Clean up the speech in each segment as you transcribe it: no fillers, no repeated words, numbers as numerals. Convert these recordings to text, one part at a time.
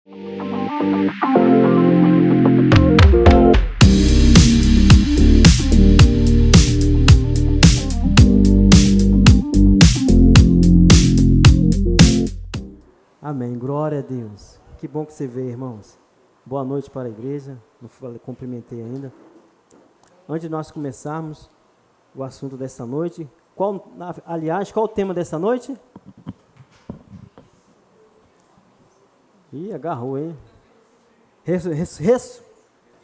Amém. Glória a Deus. Que bom que você veio, irmãos. Boa noite para a igreja. Não cumprimentei ainda. Antes de nós começarmos o assunto dessa noite, qual o tema dessa noite? Ih, agarrou, hein?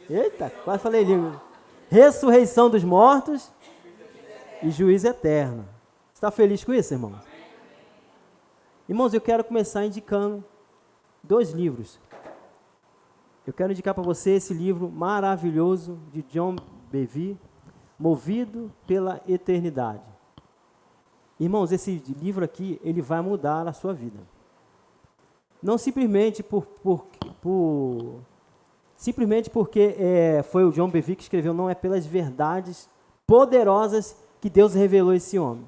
Eita, quase falei língua. Ressurreição dos mortos e juízo eterno. Você está feliz com isso, irmãos? Irmãos, eu quero começar indicando 2 livros. Eu quero indicar para você esse livro maravilhoso de John Bevere, Movido pela Eternidade. Irmãos, esse livro aqui, ele vai mudar a sua vida. Não simplesmente simplesmente porque foi o John Bevere que escreveu, não é pelas verdades poderosas que Deus revelou a esse homem.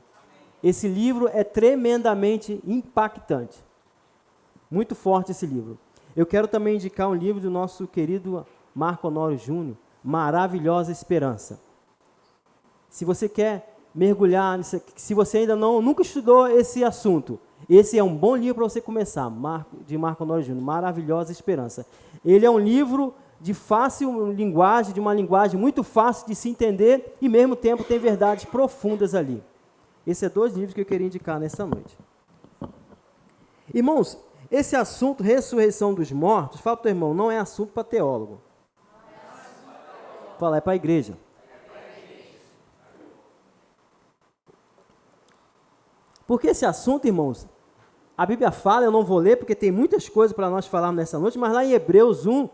Esse livro é tremendamente impactante. Muito forte esse livro. Eu quero também indicar um livro do nosso querido Marco Honório Júnior, Maravilhosa Esperança. Se você quer mergulhar, se você ainda nunca estudou esse assunto, esse é um bom livro para você começar, de Marco Honório Júnior, Maravilhosa Esperança. Ele é um livro de fácil linguagem, de uma linguagem muito fácil de se entender e, ao mesmo tempo, tem verdades profundas ali. Esses são 2 livros que eu queria indicar nessa noite. Irmãos, esse assunto, ressurreição dos mortos, fala para o teu irmão, não é assunto para teólogo. Fala, é para a igreja. Porque esse assunto, irmãos, a Bíblia fala, eu não vou ler, porque tem muitas coisas para nós falarmos nessa noite, mas lá em Hebreus 1,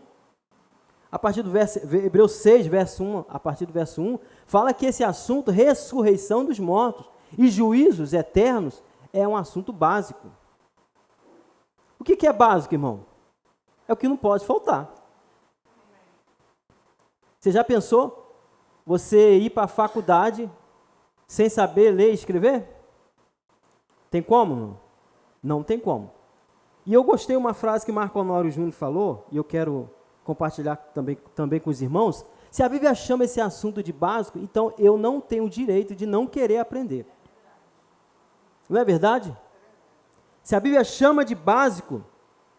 a partir do Hebreus 6, verso 1, a partir do verso 1, fala que esse assunto, ressurreição dos mortos e juízos eternos, é um assunto básico. O que é básico, irmão? É o que não pode faltar. Você já pensou você ir para a faculdade sem saber ler e escrever? Tem como? Não? Não tem como. E eu gostei de uma frase que Marco Honório Júnior falou, e eu quero compartilhar também com os irmãos. Se a Bíblia chama esse assunto de básico, então eu não tenho o direito de não querer aprender. Não é verdade? Se a Bíblia chama de básico,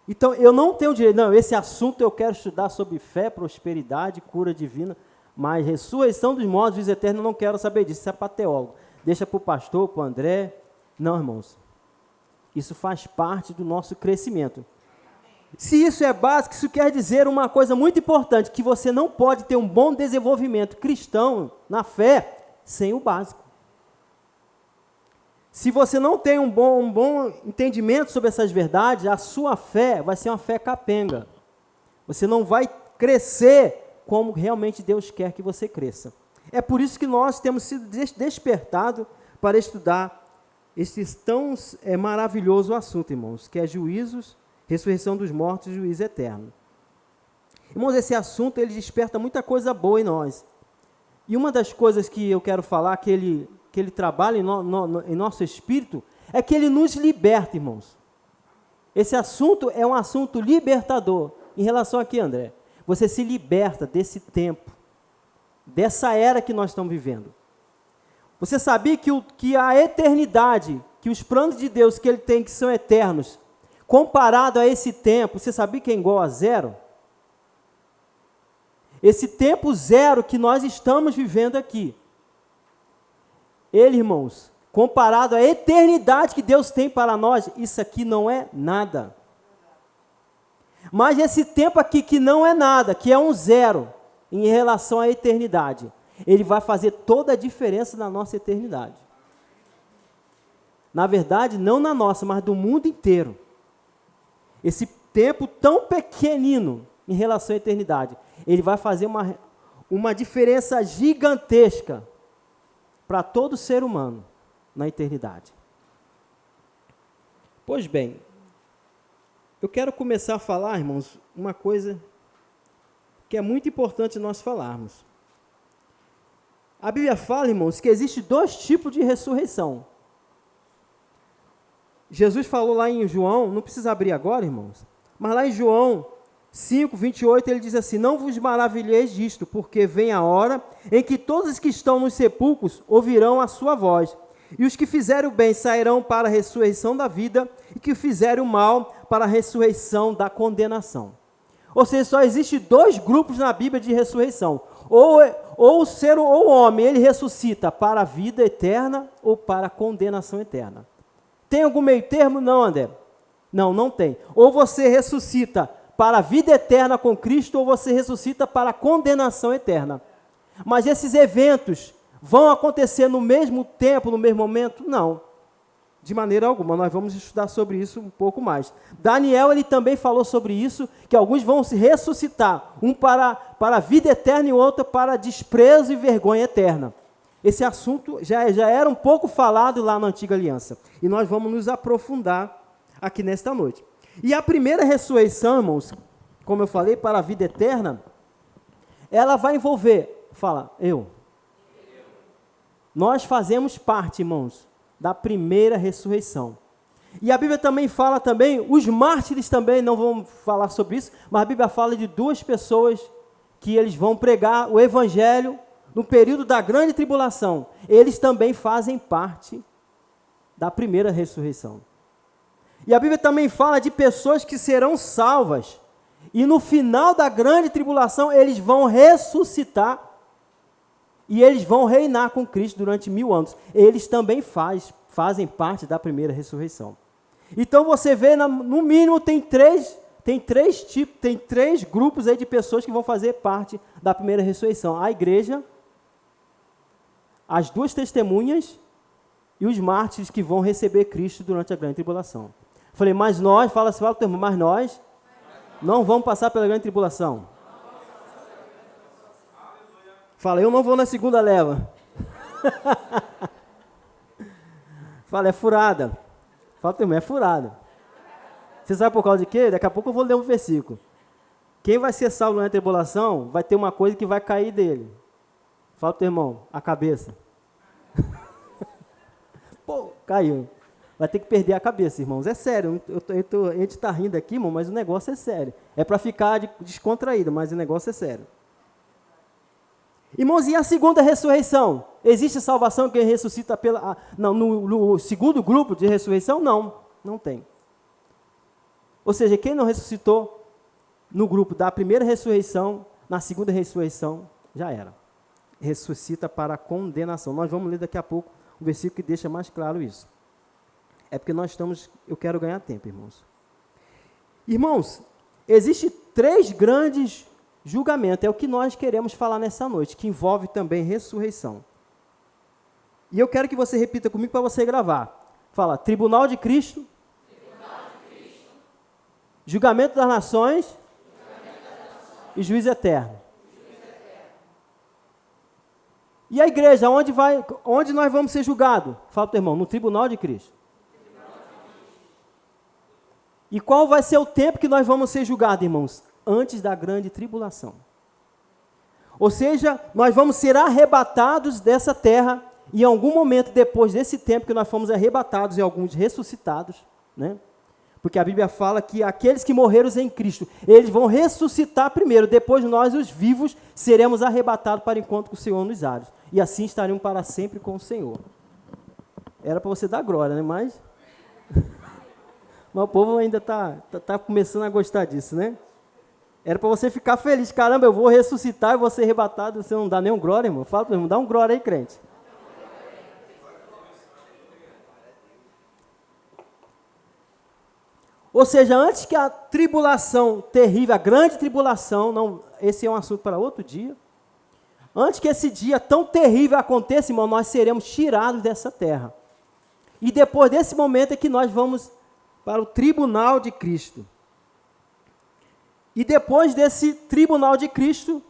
então eu não tenho o direito. Não, esse assunto eu quero estudar sobre fé, prosperidade, cura divina, mas ressurreição dos mortos, juízo eterno, eu não quero saber disso. Isso é para teólogo. Deixa para o pastor, para o André. Não, irmãos. Isso faz parte do nosso crescimento. Se isso é básico, isso quer dizer uma coisa muito importante, que você não pode ter um bom desenvolvimento cristão na fé sem o básico. Se você não tem um bom entendimento sobre essas verdades, a sua fé vai ser uma fé capenga. Você não vai crescer como realmente Deus quer que você cresça. É por isso que nós temos sido despertados para estudar esse tão maravilhoso assunto, irmãos, que é juízos, ressurreição dos mortos e juízo eterno. Irmãos, esse assunto ele desperta muita coisa boa em nós. E uma das coisas que eu quero falar, que ele trabalha em nosso espírito, é que ele nos liberta, irmãos. Esse assunto é um assunto libertador. Em relação aqui, André, você se liberta desse tempo, dessa era que nós estamos vivendo. Você sabia que a eternidade, que os planos de Deus que Ele tem, que são eternos, comparado a esse tempo, você sabia que é igual a 0? Esse tempo 0 que nós estamos vivendo aqui, ele, irmãos, comparado à eternidade que Deus tem para nós, isso aqui não é nada. Mas esse tempo aqui que não é nada, que é um 0 em relação à eternidade, ele vai fazer toda a diferença na nossa eternidade. Na verdade, não na nossa, mas do mundo inteiro. Esse tempo tão pequenino em relação à eternidade, ele vai fazer uma diferença gigantesca para todo ser humano na eternidade. Pois bem, eu quero começar a falar, irmãos, uma coisa que é muito importante nós falarmos. A Bíblia fala, irmãos, que existe 2 tipos de ressurreição. Jesus falou lá em João, não precisa abrir agora, irmãos, Mas lá em João 5, 28, ele diz assim: não vos maravilheis disto, porque vem a hora em que todos os que estão nos sepulcros ouvirão a sua voz, e os que fizerem o bem sairão para a ressurreição da vida, e que fizerem o mal para a ressurreição da condenação. Ou seja, só existe dois grupos na Bíblia de ressurreição. Ou o homem, ele ressuscita para a vida eterna ou para a condenação eterna. Tem algum meio termo? Não, André. Não tem. Ou você ressuscita para a vida eterna com Cristo, ou você ressuscita para a condenação eterna. Mas esses eventos vão acontecer no mesmo tempo, no mesmo momento? Não. De maneira alguma. Nós vamos estudar sobre isso um pouco mais. Daniel, ele também falou sobre isso, que alguns vão se ressuscitar, um para a vida eterna e outro para desprezo e vergonha eterna. Esse assunto já era um pouco falado lá na Antiga Aliança. E nós vamos nos aprofundar aqui nesta noite. E a primeira ressurreição, irmãos, como eu falei, para a vida eterna, ela vai envolver, nós fazemos parte, irmãos, da primeira ressurreição. E a Bíblia também fala os mártires também, não vamos falar sobre isso, mas a Bíblia fala de duas pessoas que eles vão pregar o evangelho no período da grande tribulação. Eles também fazem parte da primeira ressurreição. E a Bíblia também fala de pessoas que serão salvas. E no final da grande tribulação, eles vão ressuscitar. E eles vão reinar com Cristo durante 1000 anos. Eles também fazem parte da primeira ressurreição. Então você vê, no mínimo, tem três grupos aí de pessoas que vão fazer parte da primeira ressurreição. A igreja, as duas testemunhas e os mártires que vão receber Cristo durante a grande tribulação. Falei, mas nós, fala o termo, mas nós não vamos passar pela grande tribulação. Fala, eu não vou na segunda leva. Fala, é furada. Fala o termo, é furada. Você sabe por causa de quê? Daqui a pouco eu vou ler um versículo. Quem vai ser salvo na tribulação, vai ter uma coisa que vai cair dele. Fala o teu irmão, a cabeça. Pô, caiu. Vai ter que perder a cabeça, irmãos. É sério. A gente está rindo aqui, irmão, mas o negócio é sério. É para ficar descontraído, mas o negócio é sério. Irmãos, e a segunda ressurreição? Existe salvação quem ressuscita no segundo grupo de ressurreição? Não tem. Ou seja, quem não ressuscitou no grupo da primeira ressurreição, na segunda ressurreição, já era. Ressuscita para a condenação. Nós vamos ler daqui a pouco um versículo que deixa mais claro isso. É porque eu quero ganhar tempo, irmãos. Irmãos, existem 3 grandes julgamentos, é o que nós queremos falar nessa noite, que envolve também ressurreição. E eu quero que você repita comigo para você gravar. Fala, tribunal de Cristo, julgamento das nações, e juízo eterno. E a igreja, onde nós vamos ser julgados? Fala para o irmão, no tribunal de Cristo. E qual vai ser o tempo que nós vamos ser julgados, irmãos? Antes da grande tribulação. Ou seja, nós vamos ser arrebatados dessa terra, e em algum momento depois desse tempo que nós fomos arrebatados e alguns ressuscitados, né? Porque a Bíblia fala que aqueles que morreram em Cristo, eles vão ressuscitar primeiro, depois nós, os vivos, seremos arrebatados para o encontro com o Senhor nos ares. E assim estaremos para sempre com o Senhor. Era para você dar glória, né? Mas o povo ainda está começando a gostar disso, né? Era para você ficar feliz. Caramba, eu vou ressuscitar e vou ser arrebatado. Você não dá nenhum glória, irmão? Fala para o irmão, dá um glória aí, crente. Ou seja, antes que a tribulação terrível, a grande tribulação, esse é um assunto para outro dia. Antes que esse dia tão terrível aconteça, irmão, nós seremos tirados dessa terra. E depois desse momento é que nós vamos para o tribunal de Cristo. E depois desse tribunal de Cristo,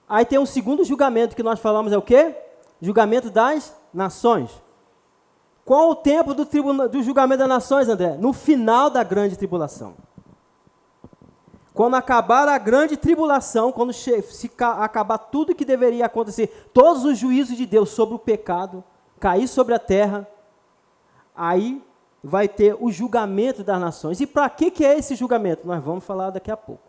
aí tem um segundo julgamento que nós falamos, é o quê? Julgamento das nações. Qual o tempo do julgamento das nações, André? No final da grande tribulação. Quando acabar a grande tribulação, quando acabar tudo que deveria acontecer, todos os juízos de Deus sobre o pecado, cair sobre a terra, aí vai ter o julgamento das nações. E para que é esse julgamento? Nós vamos falar daqui a pouco.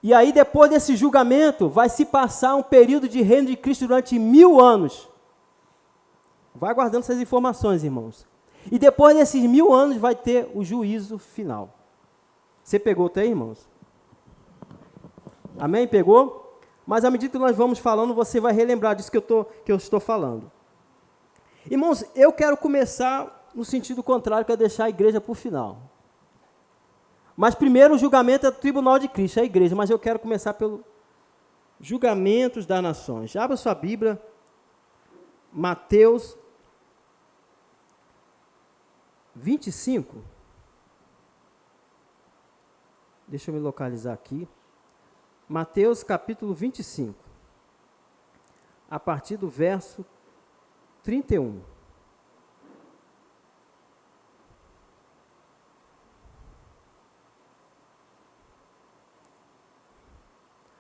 E aí, depois desse julgamento, vai se passar um período de reino de Cristo durante 1000 anos. Vai guardando essas informações, irmãos. E depois desses 1000 anos, vai ter o juízo final. Você pegou até aí, irmãos? Amém? Pegou? Mas à medida que nós vamos falando, você vai relembrar disso que eu estou falando. Irmãos, eu quero começar no sentido contrário, que é deixar a igreja para o final. Mas primeiro o julgamento é do tribunal de Cristo, é a igreja, mas eu quero começar pelo julgamentos das nações. Abra sua Bíblia, Mateus 25. Deixa eu me localizar aqui. Mateus capítulo 25, a partir do verso 31.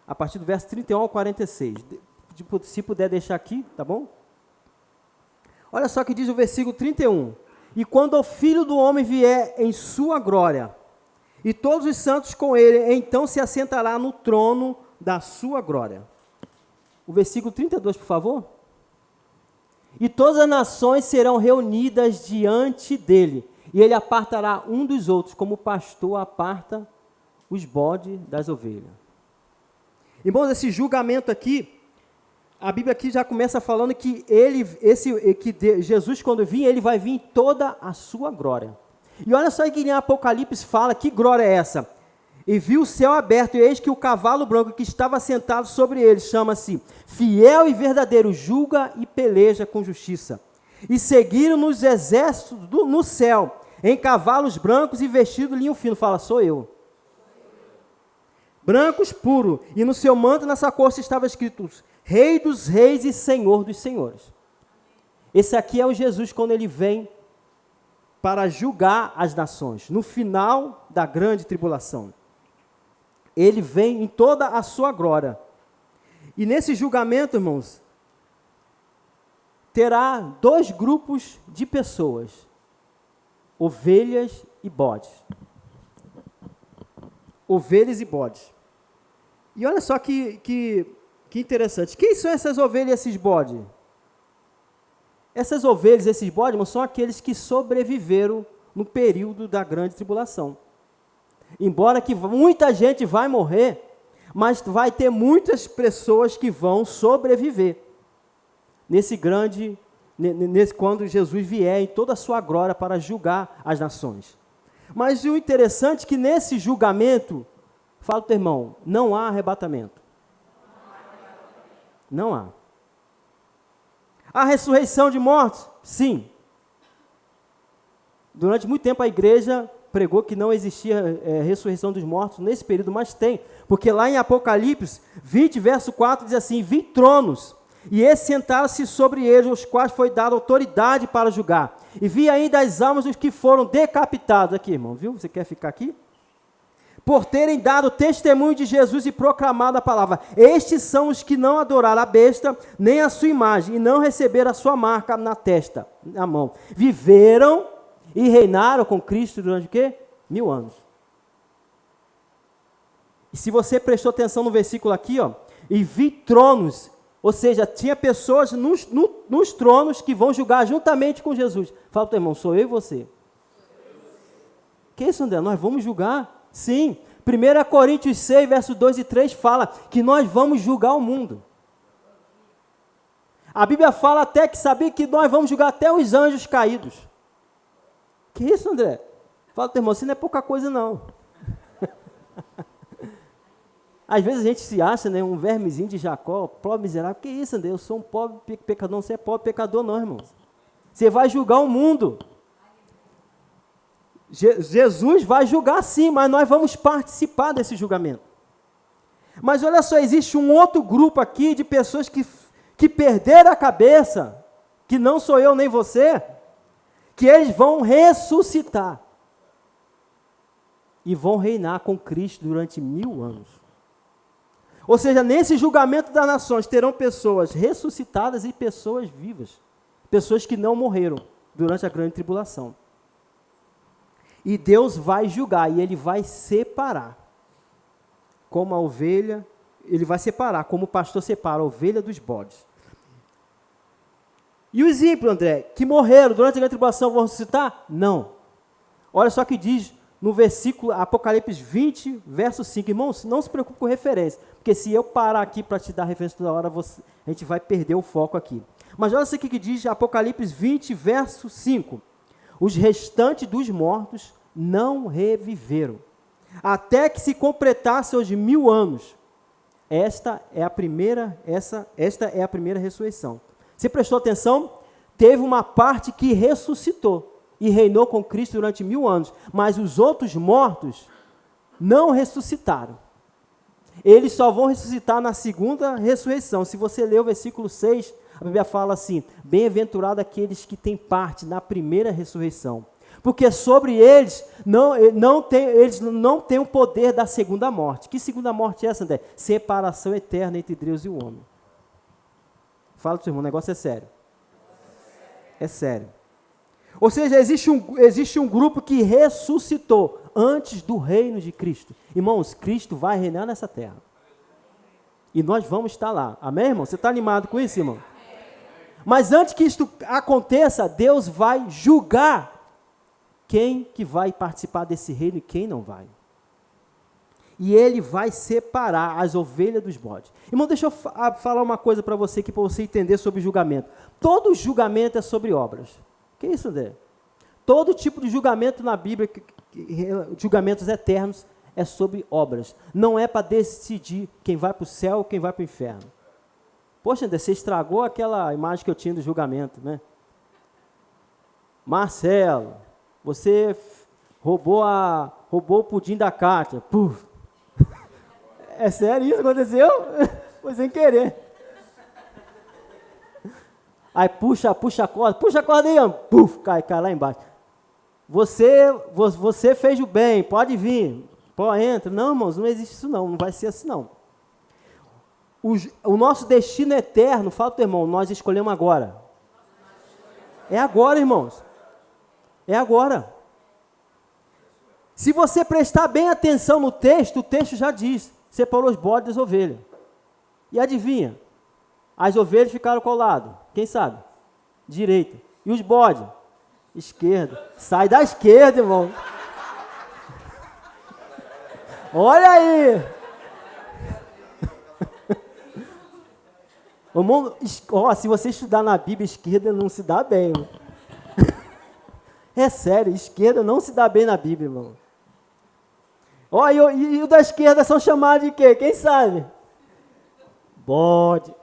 A partir do verso 31 ao 46. Se puder deixar aqui, tá bom? Olha só que diz o versículo 31. E quando o Filho do Homem vier em sua glória, e todos os santos com ele, então se assentará no trono da sua glória. O versículo 32, por favor. E todas as nações serão reunidas diante dele, e ele apartará um dos outros, como o pastor aparta os bodes das ovelhas. Irmãos, esse julgamento aqui, a Bíblia aqui já começa falando que Jesus, quando vir, ele vai vir em toda a sua glória. E olha só que em Apocalipse fala, que glória é essa? E viu o céu aberto, e eis que o cavalo branco que estava sentado sobre ele, chama-se Fiel e Verdadeiro, julga e peleja com justiça. E seguiram nos exércitos no céu, em cavalos brancos e vestidos de linho fino. Fala, sou eu. Brancos puro, e no seu manto, nessa costa, estava escrito, Rei dos reis e Senhor dos senhores. Esse aqui é o Jesus quando ele vem para julgar as nações, no final da grande tribulação. Ele vem em toda a sua glória. E nesse julgamento, irmãos, terá 2 grupos de pessoas, ovelhas e bodes. Ovelhas e bodes. E olha só que interessante. Quem são essas ovelhas e esses bodes? Essas ovelhas, esses bodes, irmãos, são aqueles que sobreviveram no período da grande tribulação. Embora que muita gente vai morrer, mas vai ter muitas pessoas que vão sobreviver quando Jesus vier em toda a sua glória para julgar as nações. Mas o interessante é que nesse julgamento, fala para o teu irmão, não há arrebatamento. Não há. A ressurreição de mortos? Sim. Durante muito tempo a igreja pregou que não existia ressurreição dos mortos nesse período, mas tem. Porque lá em Apocalipse 20, verso 4, diz assim, vi tronos, e esses sentaram-se sobre eles, aos quais foi dada autoridade para julgar. E vi ainda as almas dos que foram decapitados. Aqui, irmão, viu? Você quer ficar aqui? Por terem dado testemunho de Jesus e proclamado a palavra. Estes são os que não adoraram a besta, nem a sua imagem, e não receberam a sua marca na testa, na mão. Viveram e reinaram com Cristo durante o quê? 1000 anos. E se você prestou atenção no versículo aqui, ó, e vi tronos, ou seja, tinha pessoas nos tronos que vão julgar juntamente com Jesus. Fala para o irmão, sou eu e você. Que isso, André? Nós vamos julgar? Sim, 1 Coríntios 6, verso 2 e 3 fala que nós vamos julgar o mundo. A Bíblia fala até que sabia que nós vamos julgar até os anjos caídos. Que isso, André? Fala, teu irmão, isso não é pouca coisa, não. Às vezes a gente se acha, né, um vermezinho de Jacó, pobre miserável. Que isso, André? Eu sou um pobre pecador. Não, você é pobre pecador, não, irmãos. Você vai julgar o mundo. Jesus vai julgar sim, mas nós vamos participar desse julgamento. Mas olha só, existe um outro grupo aqui de pessoas que perderam a cabeça, que não sou eu nem você, que eles vão ressuscitar e vão reinar com Cristo durante 1000 anos. Ou seja, nesse julgamento das nações terão pessoas ressuscitadas e pessoas vivas, pessoas que não morreram. durante a grande tribulação. E Deus vai julgar, e Ele vai separar. Como a ovelha, Ele vai separar, como o pastor separa a ovelha dos bodes. E os ímpios, André, que morreram durante a grande tribulação, vão ressuscitar? Não. Olha só o que diz no versículo Apocalipse 20, verso 5. Irmãos, não se preocupe com referência, porque se eu parar aqui para te dar referência toda hora, a gente vai perder o foco aqui. Mas olha só o que diz Apocalipse 20, verso 5. Os restantes dos mortos não reviveram, até que se completasse os 1000 anos. Esta é a primeira ressurreição. Você prestou atenção? Teve uma parte que ressuscitou e reinou com Cristo durante 1000 anos, mas os outros mortos não ressuscitaram. Eles só vão ressuscitar na segunda ressurreição. Se você ler o versículo 6, a Bíblia fala assim: bem-aventurado aqueles que têm parte na primeira ressurreição, porque sobre eles não tem o poder da segunda morte. Que segunda morte é essa, André? Separação eterna entre Deus e o homem. Fala para o seu irmão, o negócio é sério. É sério. Ou seja, existe um grupo que ressuscitou antes do reino de Cristo. Irmãos, Cristo vai reinar nessa terra. E nós vamos estar lá. Amém, irmão? Você está animado com isso, irmão? Mas antes que isto aconteça, Deus vai julgar quem que vai participar desse reino e quem não vai. E Ele vai separar as ovelhas dos bodes. Irmão, deixa eu falar uma coisa para você aqui, para você entender sobre julgamento. Todo julgamento é sobre obras. Que isso, André? Todo tipo de julgamento na Bíblia, julgamentos eternos, é sobre obras. Não é para decidir quem vai para o céu ou quem vai para o inferno. Poxa, André, você estragou aquela imagem que eu tinha do julgamento, né? Marcelo, você roubou o pudim da Kátia. Puf. É sério isso? Aconteceu? Foi sem querer. Aí puxa a corda aí, ó. Puf, cai lá embaixo. Você fez o bem, pode vir. Pô, entra. Não, irmãos, não existe isso não vai ser assim não. O nosso destino eterno, fala pro teu irmão, nós escolhemos agora. É agora, irmãos. É agora. Se você prestar bem atenção no texto, o texto já diz, separou os bodes das ovelhas. E adivinha? As ovelhas ficaram qual lado? Quem sabe? Direita. E os bodes? Esquerda. Sai da esquerda, irmão. Olha aí. Irmão, se você estudar na Bíblia, esquerda não se dá bem, irmão. É sério, esquerda não se dá bem na Bíblia, irmão. E o da esquerda são chamados de quê? Quem sabe? Bode.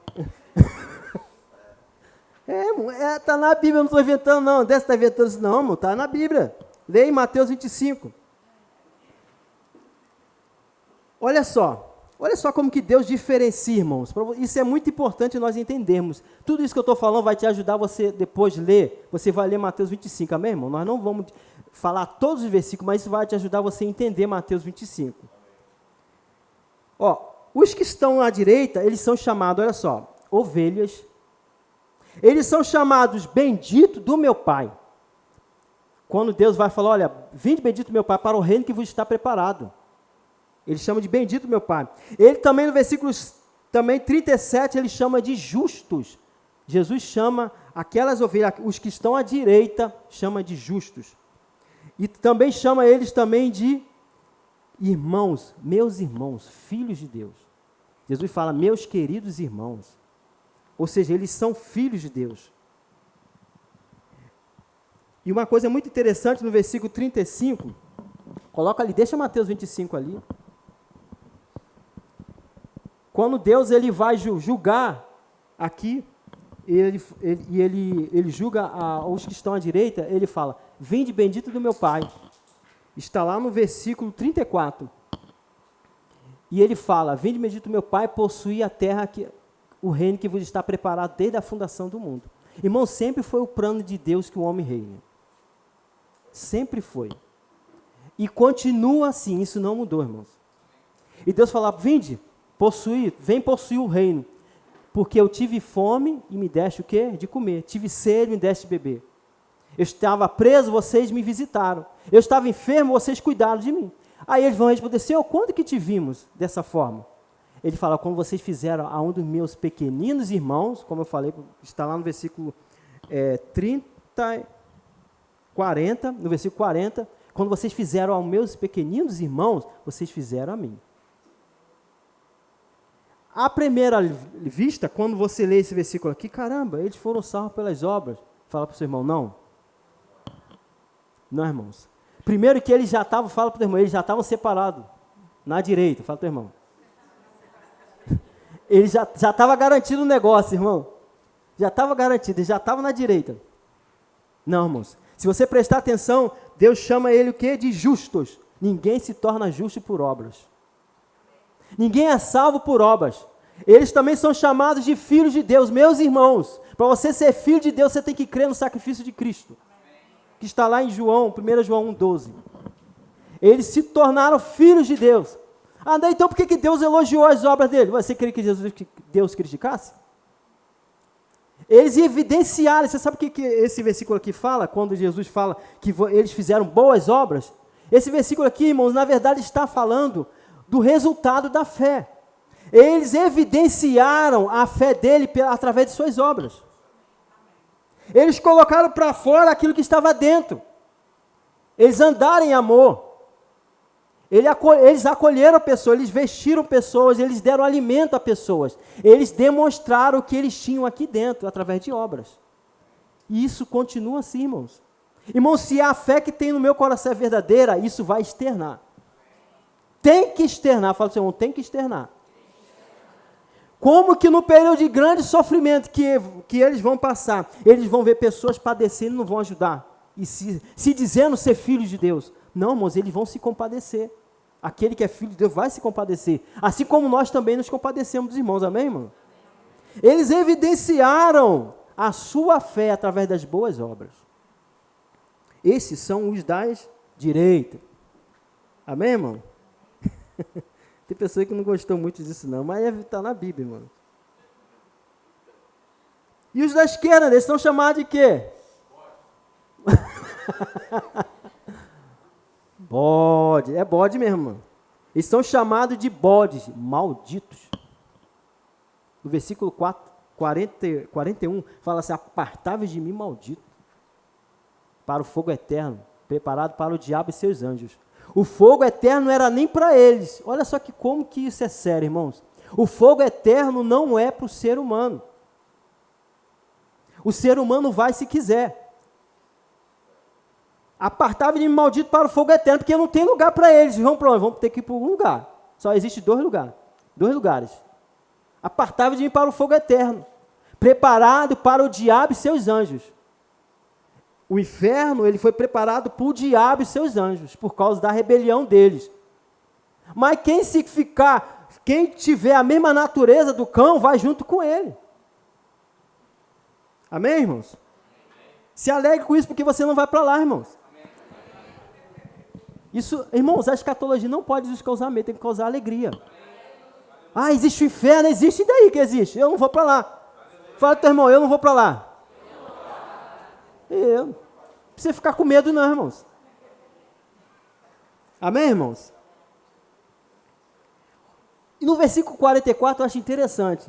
Tá na Bíblia, eu não estou inventando não. Você está inventando isso não, irmão. Está na Bíblia. Leia em Mateus 25. Olha só como que Deus diferencia, irmãos. Isso é muito importante nós entendermos. Tudo isso que eu estou falando vai te ajudar você depois de ler. Você vai ler Mateus 25, amém, irmão? Nós não vamos falar todos os versículos, mas isso vai te ajudar você a entender Mateus 25. Os que estão à direita, eles são chamados, olha só, ovelhas. Eles são chamados bendito do meu Pai. Quando Deus vai falar, olha, vinde bendito do meu Pai para o reino que vos está preparado. Ele chama de bendito meu Pai. Ele também, no versículo 37, ele chama de justos. Jesus chama aquelas ovelhas, os que estão à direita, chama de justos. E também chama eles também de irmãos, meus irmãos, filhos de Deus. Jesus fala, meus queridos irmãos. Ou seja, eles são filhos de Deus. E uma coisa muito interessante no versículo 35, coloca ali, deixa Mateus 25 ali. Quando Deus ele vai julgar aqui, ele julga os que estão à direita, ele fala, vinde bendito do meu Pai. Está lá no versículo 34. E ele fala, vinde bendito do meu Pai, possuir a terra, o reino que vos está preparado desde a fundação do mundo. Irmão, sempre foi o plano de Deus que o homem reine. Sempre foi. E continua assim, isso não mudou, irmãos. E Deus fala, vinde, vem possuir o reino, porque eu tive fome e me deste o quê? De comer, tive sede e me deste de beber. Eu estava preso, vocês me visitaram. Eu estava enfermo, vocês cuidaram de mim. Aí eles vão responder, Senhor, quando que te vimos dessa forma? Ele fala, quando vocês fizeram a um dos meus pequeninos irmãos, como eu falei, está lá no versículo 40, no versículo 40, quando vocês fizeram aos meus pequeninos irmãos, vocês fizeram a mim. À primeira vista, quando você lê esse versículo aqui, caramba, eles foram salvos pelas obras. Fala para o seu irmão, não. Não, irmãos. Primeiro que eles já estavam, fala para o teu irmão, eles já estavam separados. Na direita, fala para o teu irmão. Ele já estava garantido o negócio, irmão. Já estava garantido, ele já estava na direita. Não, irmãos. Se você prestar atenção, Deus chama ele o quê? De justos. Ninguém se torna justo por obras. Ninguém é salvo por obras. Eles também são chamados de filhos de Deus. Meus irmãos, para você ser filho de Deus, você tem que crer no sacrifício de Cristo. Que está lá em 1 João 1,12. Eles se tornaram filhos de Deus. Ah, daí então por que Deus elogiou as obras dele? Você queria que Deus criticasse? Eles evidenciaram, você sabe o que esse versículo aqui fala? Quando Jesus fala que eles fizeram boas obras? Esse versículo aqui, irmãos, na verdade está falando do resultado da fé. Eles evidenciaram a fé dele através de suas obras. Eles colocaram para fora aquilo que estava dentro. Eles andaram em amor. Eles acolheram pessoas, eles vestiram pessoas, eles deram alimento a pessoas. Eles demonstraram o que eles tinham aqui dentro, através de obras. E isso continua assim, irmãos. Irmãos, se a fé que tem no meu coração é verdadeira, isso vai externar. Tem que externar, fala para o seu irmão, tem que externar. Como que no período de grande sofrimento que eles vão passar, eles vão ver pessoas padecendo e não vão ajudar. E se dizendo ser filhos de Deus. Não, irmãos, eles vão se compadecer. Aquele que é filho de Deus vai se compadecer. Assim como nós também nos compadecemos dos irmãos, amém, irmão? Eles evidenciaram a sua fé através das boas obras. Esses são os das direitas. Amém, irmão? Tem pessoa que não gostou muito disso não, mas está na Bíblia, irmão. E os da esquerda, eles são chamados de quê? Bode, é bode mesmo, mano. Eles são chamados de bodes, malditos. No versículo 41, fala assim, apartai-vos de mim, maldito, para o fogo eterno, preparado para o diabo e seus anjos. O fogo eterno não era nem para eles. Olha só como que isso é sério, irmãos. O fogo eterno não é para o ser humano. O ser humano vai se quiser. Apartai-vos de mim, maldito, para o fogo eterno, porque não tem lugar para eles. Vão para onde? Vão ter que ir para um lugar. Só existe dois lugares. Apartai-vos de mim para o fogo eterno, preparado para o diabo e seus anjos. O inferno, ele foi preparado para o diabo e seus anjos, por causa da rebelião deles. Mas quem tiver a mesma natureza do cão, vai junto com ele. Amém, irmãos? Se alegre com isso, porque você não vai para lá, irmãos. Isso, irmãos, a escatologia não pode nos causar medo, tem que causar alegria. Ah, existe o inferno, existe, e daí que existe? Eu não vou para lá. Fala pro teu irmão, eu não vou para lá. Eu não precisa ficar com medo não, irmãos. Amém, irmãos? E no versículo 44 eu acho interessante.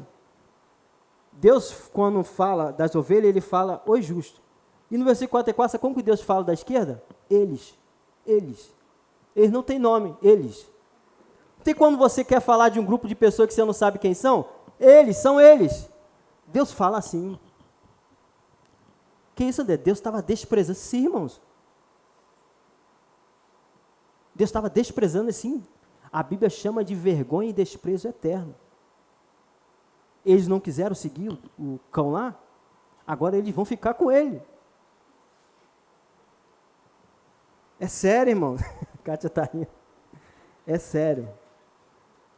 Deus, quando fala das ovelhas, ele fala os justos. E no versículo 44, sabe como que Deus fala da esquerda? Eles. Eles não têm nome, eles. Tem quando você quer falar de um grupo de pessoas que você não sabe quem são? Eles, são eles. Deus fala assim. Que isso, André? Deus estava desprezando, sim, irmãos. Deus estava desprezando, assim. A Bíblia chama de vergonha e desprezo eterno. Eles não quiseram seguir o cão lá, agora eles vão ficar com ele. É sério, irmão. Kátia está rindo. É sério.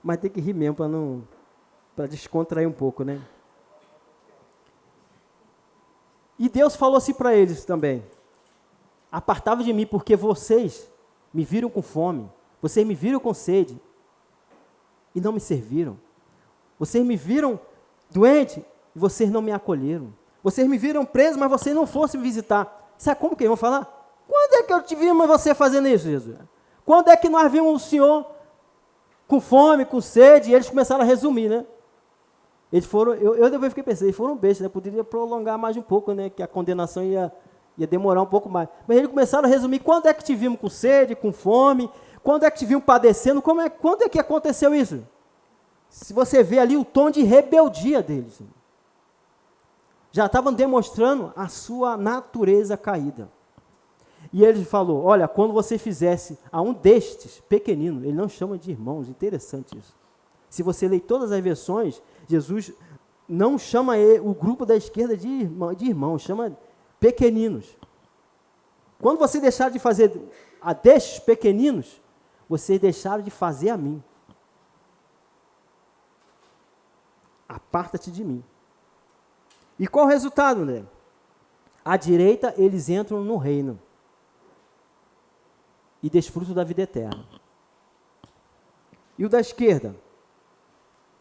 Mas tem que rir mesmo para descontrair um pouco, né? E Deus falou assim para eles também: apartai-vos de mim, porque vocês me viram com fome, vocês me viram com sede e não me serviram. Vocês me viram doente e vocês não me acolheram. Vocês me viram preso, mas vocês não foram me visitar. Sabe como que eles vão falar? Quando é que eu te vimos você fazendo isso, Jesus? Quando é que nós vimos o Senhor com fome, com sede? E eles começaram a resumir, né? Eles foram, eu depois fiquei pensando, eles foram bestas, né? Poderia prolongar mais um pouco, né? Que a condenação ia demorar um pouco mais. Mas eles começaram a resumir, quando é que te vimos com sede, com fome? Quando é que te vimos padecendo? Quando é que aconteceu isso? Se você vê ali o tom de rebeldia deles. Já estavam demonstrando a sua natureza caída. E ele falou, olha, quando você fizesse a um destes pequeninos, ele não chama de irmãos, interessante isso. Se você lê todas as versões, Jesus não chama o grupo da esquerda de irmãos, chama pequeninos. Quando você deixar de fazer a destes pequeninos, vocês deixaram de fazer a mim. Aparta-te de mim. E qual o resultado, André? À direita, eles entram no reino e desfrutam da vida eterna. E o da esquerda?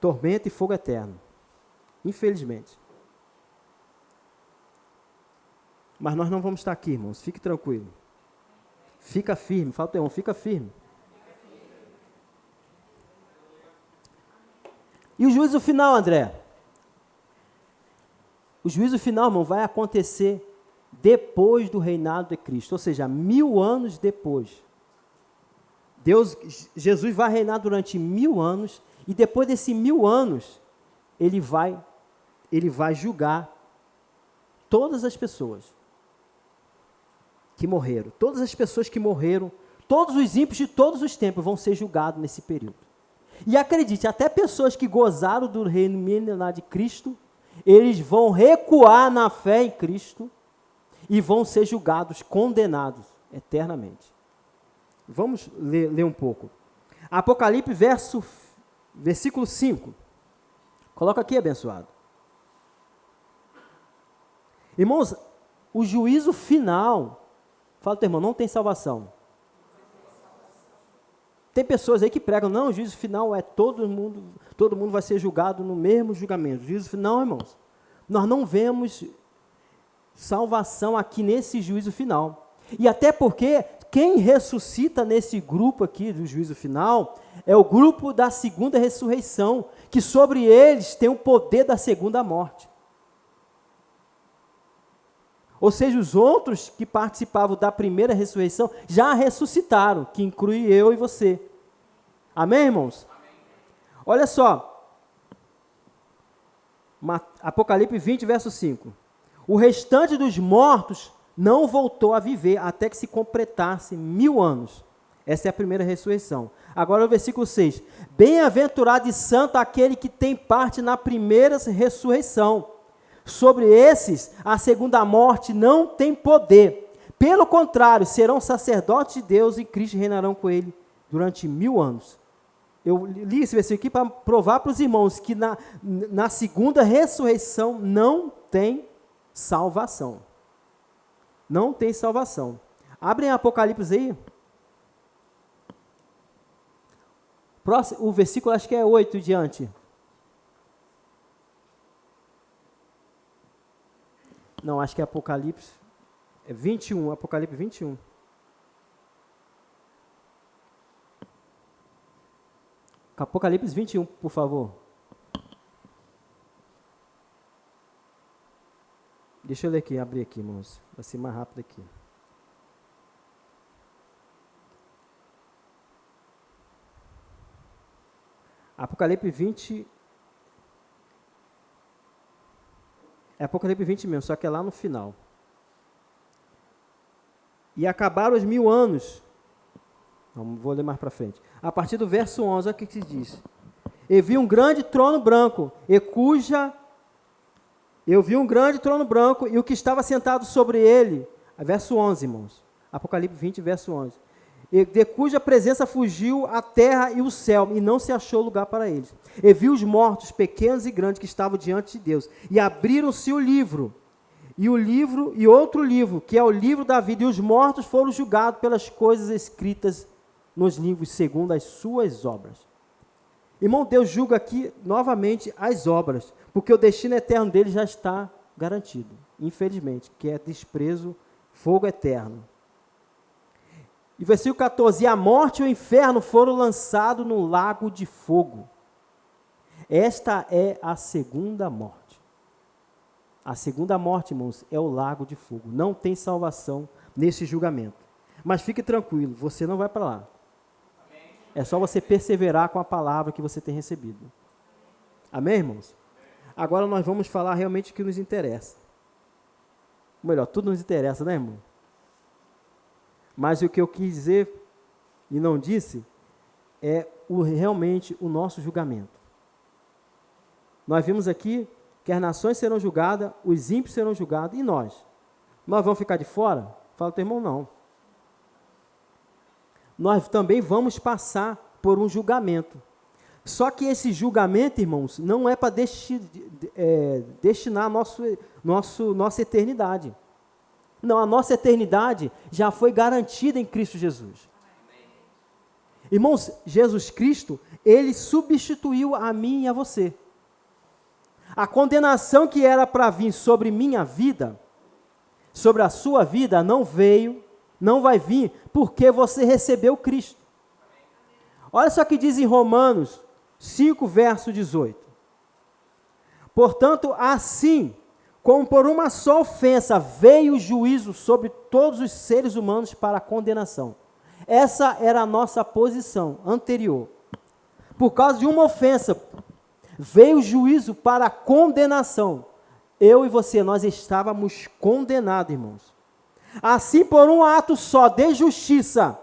Tormento e fogo eterno. Infelizmente. Mas nós não vamos estar aqui, irmãos. Fique tranquilo. Fica firme. Fala, irmão, fica firme. E o juízo final, André? O juízo final, irmão, vai acontecer depois do reinado de Cristo, ou seja, 1000 anos depois. Jesus vai reinar durante 1000 anos, e depois desses 1000 anos, ele vai julgar todas as pessoas que morreram. Todas as pessoas que morreram, todos os ímpios de todos os tempos vão ser julgados nesse período. E acredite, até pessoas que gozaram do reino milenar de Cristo, eles vão recuar na fé em Cristo e vão ser julgados, condenados eternamente. Vamos ler um pouco. Apocalipse, versículo 5. Coloca aqui, abençoado. Irmãos, o juízo final, fala teu irmão, não tem salvação. Tem pessoas aí que pregam, não, o juízo final é todo mundo vai ser julgado no mesmo julgamento. O juízo final, irmãos, nós não vemos salvação aqui nesse juízo final. E até porque quem ressuscita nesse grupo aqui do juízo final é o grupo da segunda ressurreição, que sobre eles tem o poder da segunda morte. Ou seja, os outros que participavam da primeira ressurreição já ressuscitaram, que inclui eu e você. Amém, irmãos? Amém. Olha só. Apocalipse 20, verso 5. O restante dos mortos não voltou a viver até que se completasse 1000 anos. Essa é a primeira ressurreição. Agora o versículo 6. Bem-aventurado e santo aquele que tem parte na primeira ressurreição. Sobre esses, a segunda morte não tem poder. Pelo contrário, serão sacerdotes de Deus e Cristo reinarão com ele durante 1000 anos. Eu li esse versículo aqui para provar para os irmãos que na segunda ressurreição não tem salvação. Não tem salvação. Abrem Apocalipse aí. Próximo, o versículo acho que é 8 diante. Não, acho que é Apocalipse. É 21, Apocalipse 21. Apocalipse 21, por favor. Deixa eu ler aqui, abrir aqui, irmãos. Vai ser mais rápido aqui. Apocalipse 20. É Apocalipse 20 mesmo, só que é lá no final. E acabaram os 1000 anos. Não, vou ler mais para frente. A partir do verso 11, olha o que se diz. Eu vi um grande trono branco, e o que estava sentado sobre ele, verso 11, irmãos. Apocalipse 20, verso 11. De cuja presença fugiu a terra e o céu, e não se achou lugar para eles. E vi os mortos, pequenos e grandes, que estavam diante de Deus, e abriram-se o livro, e outro livro, que é o livro da vida, e os mortos foram julgados pelas coisas escritas nos livros, segundo as suas obras. Irmão, Deus julga aqui novamente as obras, porque o destino eterno deles já está garantido, infelizmente, que é desprezo fogo eterno. E versículo 14, e a morte e o inferno foram lançados no lago de fogo. Esta é a segunda morte. A segunda morte, irmãos, é o lago de fogo. Não tem salvação nesse julgamento. Mas fique tranquilo, você não vai para lá. É só você perseverar com a palavra que você tem recebido. Amém, irmãos? Agora nós vamos falar realmente o que nos interessa. Ou melhor, tudo nos interessa, né, irmão? Mas o que eu quis dizer e não disse é realmente o nosso julgamento. Nós vimos aqui que as nações serão julgadas, os ímpios serão julgados, e nós? Nós vamos ficar de fora? Fala ao teu irmão, não. Nós também vamos passar por um julgamento. Só que esse julgamento, irmãos, não é para destinar nossa eternidade. Não, a nossa eternidade já foi garantida em Cristo Jesus. Irmãos, Jesus Cristo, Ele substituiu a mim e a você. A condenação que era para vir sobre minha vida, sobre a sua vida, não veio, não vai vir, porque você recebeu Cristo. Olha só o que diz em Romanos 5, verso 18. Portanto, assim, como por uma só ofensa veio o juízo sobre todos os seres humanos para a condenação. Essa era a nossa posição anterior. Por causa de uma ofensa, veio o juízo para a condenação. Eu e você, nós estávamos condenados, irmãos. Assim, por um ato só de justiça,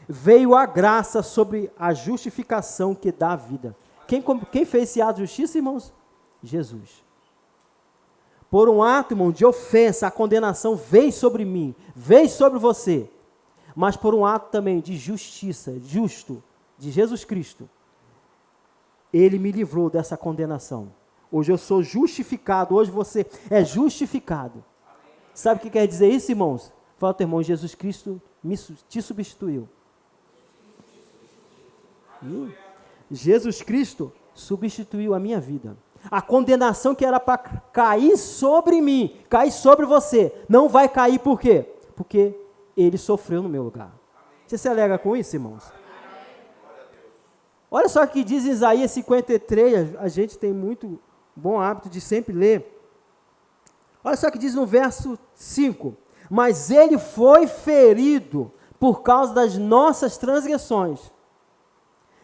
veio a graça sobre a justificação que dá a vida. Quem fez esse ato de justiça, irmãos? Jesus. Por um ato, irmão, de ofensa, a condenação veio sobre mim, veio sobre você. Mas por um ato também de justiça, justo, de Jesus Cristo, Ele me livrou dessa condenação. Hoje eu sou justificado, hoje você é justificado. Sabe o que quer dizer isso, irmãos? Fala, teu irmão, Jesus Cristo te substituiu. Jesus Cristo substituiu a minha vida. A condenação que era para cair sobre mim, cair sobre você, não vai cair por quê? Porque Ele sofreu no meu lugar. Você se alegra com isso, irmãos? Olha só o que diz em Isaías 53, a gente tem muito bom hábito de sempre ler. Olha só o que diz no verso 5. Mas Ele foi ferido por causa das nossas transgressões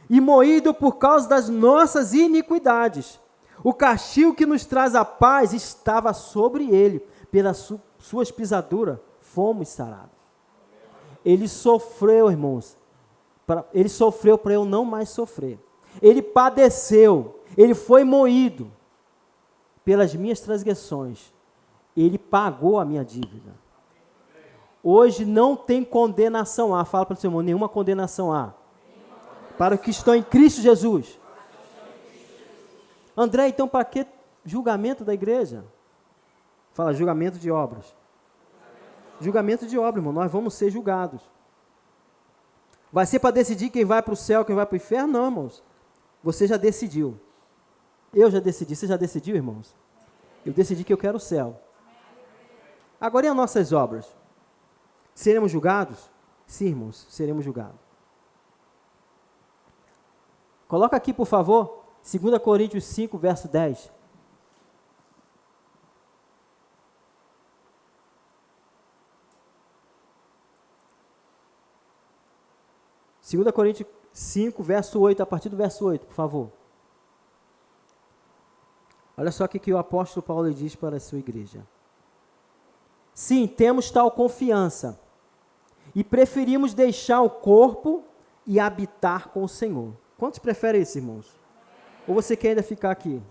e moído por causa das nossas iniquidades. O castigo que nos traz a paz estava sobre Ele, pelas suas pisaduras fomos sarados. Ele sofreu, irmãos, Ele sofreu para eu não mais sofrer. Ele padeceu, Ele foi moído pelas minhas transgressões. Ele pagou a minha dívida. Hoje não tem condenação há. Fala para o seu irmão, nenhuma condenação há. Para os que estão em Cristo Jesus. André, então para que julgamento da igreja? Fala, julgamento de obras. Julgamento de obra, irmão, nós vamos ser julgados. Vai ser para decidir quem vai para o céu, quem vai para o inferno? Não, irmãos. Você já decidiu. Eu já decidi. Você já decidiu, irmãos? Eu decidi que eu quero o céu. Agora, e as nossas obras? Seremos julgados? Sim, irmãos, seremos julgados. Coloca aqui, por favor, 2 Coríntios 5, verso 10. Segunda Coríntios 5, verso 8, a partir do verso 8, por favor. Olha só o que o apóstolo Paulo diz para a sua igreja. Sim, temos tal confiança e preferimos deixar o corpo e habitar com o Senhor. Quantos preferem isso, irmãos? Ou você quer ainda ficar aqui?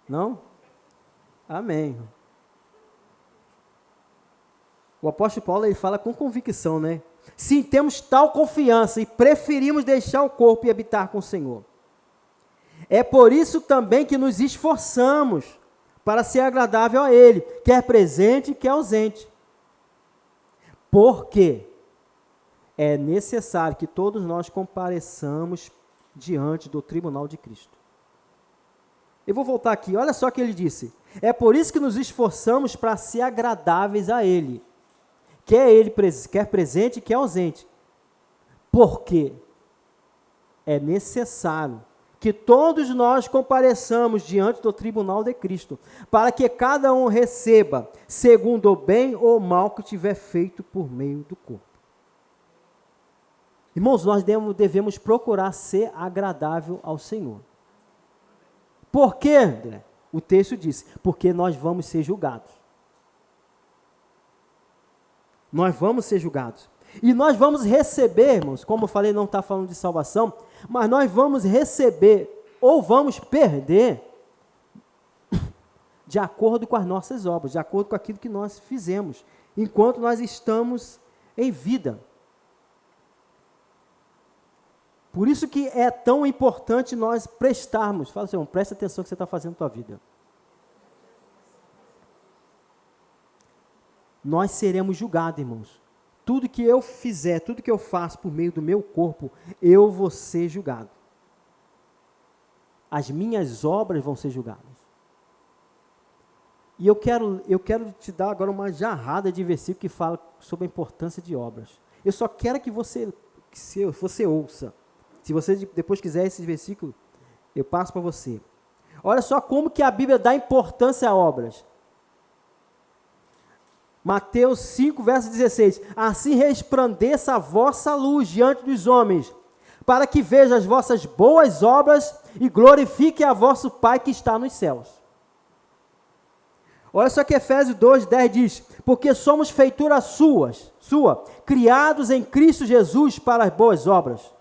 Não? Amém. O apóstolo Paulo, ele fala com convicção, né? Sim, temos tal confiança e preferimos deixar o corpo e habitar com o Senhor. É por isso também que nos esforçamos para ser agradável a Ele, quer presente, quer ausente. Porque é necessário que todos nós compareçamos diante do tribunal de Cristo. Eu vou voltar aqui, olha só o que ele disse. É por isso que nos esforçamos para ser agradáveis a Ele. Quer Ele quer presente, quer ausente. Porque é necessário que todos nós compareçamos diante do tribunal de Cristo, para que cada um receba, segundo o bem ou o mal que tiver feito por meio do corpo. Irmãos, nós devemos procurar ser agradável ao Senhor. Por quê, André? O texto diz, porque nós vamos ser julgados. Nós vamos ser julgados. E nós vamos receber, irmãos, como eu falei, não está falando de salvação, mas nós vamos receber ou vamos perder de acordo com as nossas obras, de acordo com aquilo que nós fizemos, enquanto nós estamos em vida. Por isso que é tão importante nós prestarmos. Fala assim, presta atenção no que você está fazendo na tua vida. Nós seremos julgados, irmãos. Tudo que eu fizer, tudo que eu faço por meio do meu corpo, eu vou ser julgado. As minhas obras vão ser julgadas. E eu quero te dar agora uma jarrada de versículo que fala sobre a importância de obras. Eu só quero que você ouça. Se você depois quiser esse versículo, eu passo para você. Olha só como que a Bíblia dá importância a obras. Mateus 5, verso 16. Assim resplandeça a vossa luz diante dos homens, para que vejam as vossas boas obras e glorifiquem a vosso Pai que está nos céus. Olha só que Efésios 2, 10 diz, porque somos feitura sua, criados em Cristo Jesus para as boas obras,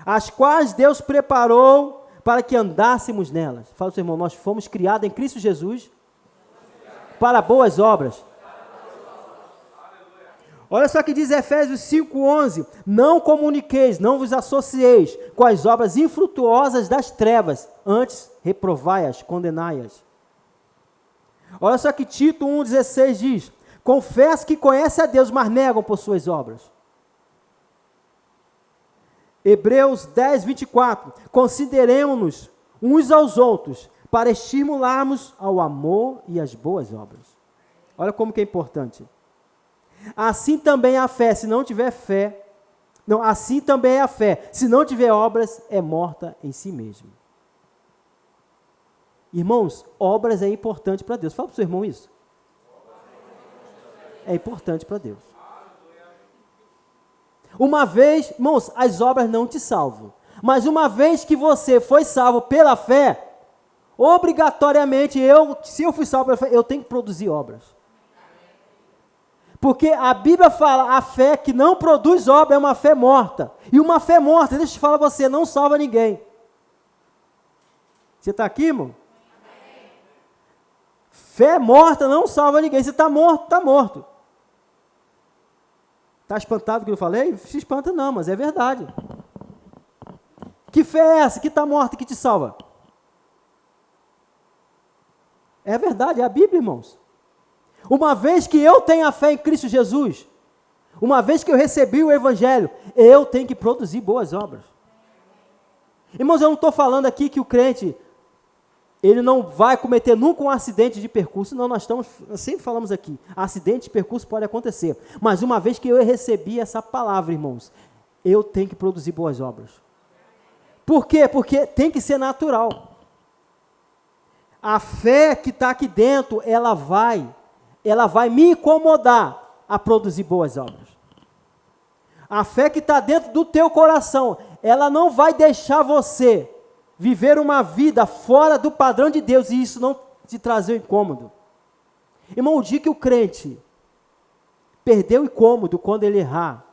as quais Deus preparou para que andássemos nelas. Fala, seu irmão, nós fomos criados em Cristo Jesus para boas obras. Olha só que diz Efésios 5:11, não comuniqueis, não vos associeis com as obras infrutuosas das trevas, antes reprovai-as, condenai-as. Olha só que Tito 1,16 diz, confessa que conhece a Deus, mas negam por suas obras. Hebreus 10, 24, consideremos-nos uns aos outros, para estimularmos ao amor e às boas obras. Olha como que é importante. Assim também a fé, se não tiver fé, assim também é a fé, se não tiver obras, é morta em si mesma. Irmãos, obras é importante para Deus. Fala para o seu irmão isso. É importante para Deus. Uma vez, irmãos, as obras não te salvam, mas uma vez que você foi salvo pela fé, obrigatoriamente, se eu fui salvo pela fé, eu tenho que produzir obras. Porque a Bíblia fala, a fé que não produz obra é uma fé morta. E uma fé morta, deixa eu te falar você, não salva ninguém. Você está aqui, irmão? Amém. Fé morta não salva ninguém. Você está morto, está morto. Está espantado com o que eu falei? Não se espanta não, mas é verdade. Que fé é essa que está morta e que te salva? É verdade, é a Bíblia, irmãos. Uma vez que eu tenho a fé em Cristo Jesus, uma vez que eu recebi o Evangelho, eu tenho que produzir boas obras. Irmãos, eu não estou falando aqui que o crente, ele não vai cometer nunca um acidente de percurso. Não, nós sempre falamos aqui, acidente de percurso pode acontecer. Mas uma vez que eu recebi essa palavra, irmãos, eu tenho que produzir boas obras. Por quê? Porque tem que ser natural. A fé que está aqui dentro, ela vai me incomodar a produzir boas obras. A fé que está dentro do teu coração, ela não vai deixar você viver uma vida fora do padrão de Deus e isso não te trazer um incômodo. Irmão, o dia que o crente perdeu o incômodo quando ele errar,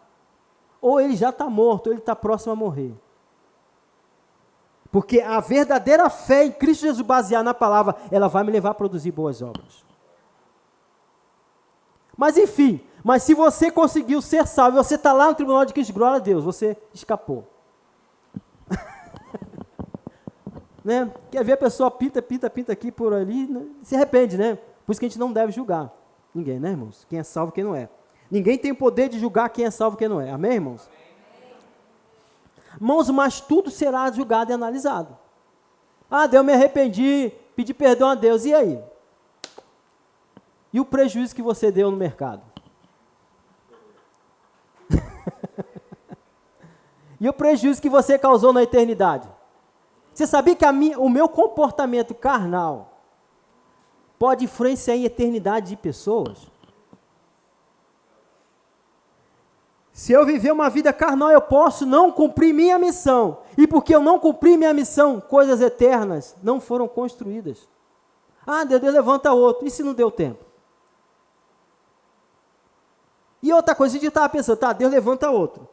ou ele já está morto, ou ele está próximo a morrer. Porque a verdadeira fé em Cristo Jesus baseada na palavra, ela vai me levar a produzir boas obras. Mas enfim, se você conseguiu ser salvo, você está lá no tribunal de Cristo, glória a Deus, você escapou. Né? Quer ver a pessoa pinta aqui por ali, né? Se arrepende, né? Por isso que a gente não deve julgar ninguém, né, irmãos? Quem é salvo e quem não é. Ninguém tem o poder de julgar quem é salvo e quem não é. Amém, irmãos? Amém. Irmãos, mas tudo será julgado e analisado. Ah, Deus, me arrependi, pedi perdão a Deus. E aí? E o prejuízo que você deu no mercado? E o prejuízo que você causou na eternidade? Você sabia que o meu comportamento carnal pode influenciar em eternidade de pessoas? Se eu viver uma vida carnal, eu posso não cumprir minha missão. E porque eu não cumpri minha missão, coisas eternas não foram construídas. Ah, Deus levanta outro. E se não deu tempo? E outra coisa, a gente estava pensando, tá, Deus levanta outro.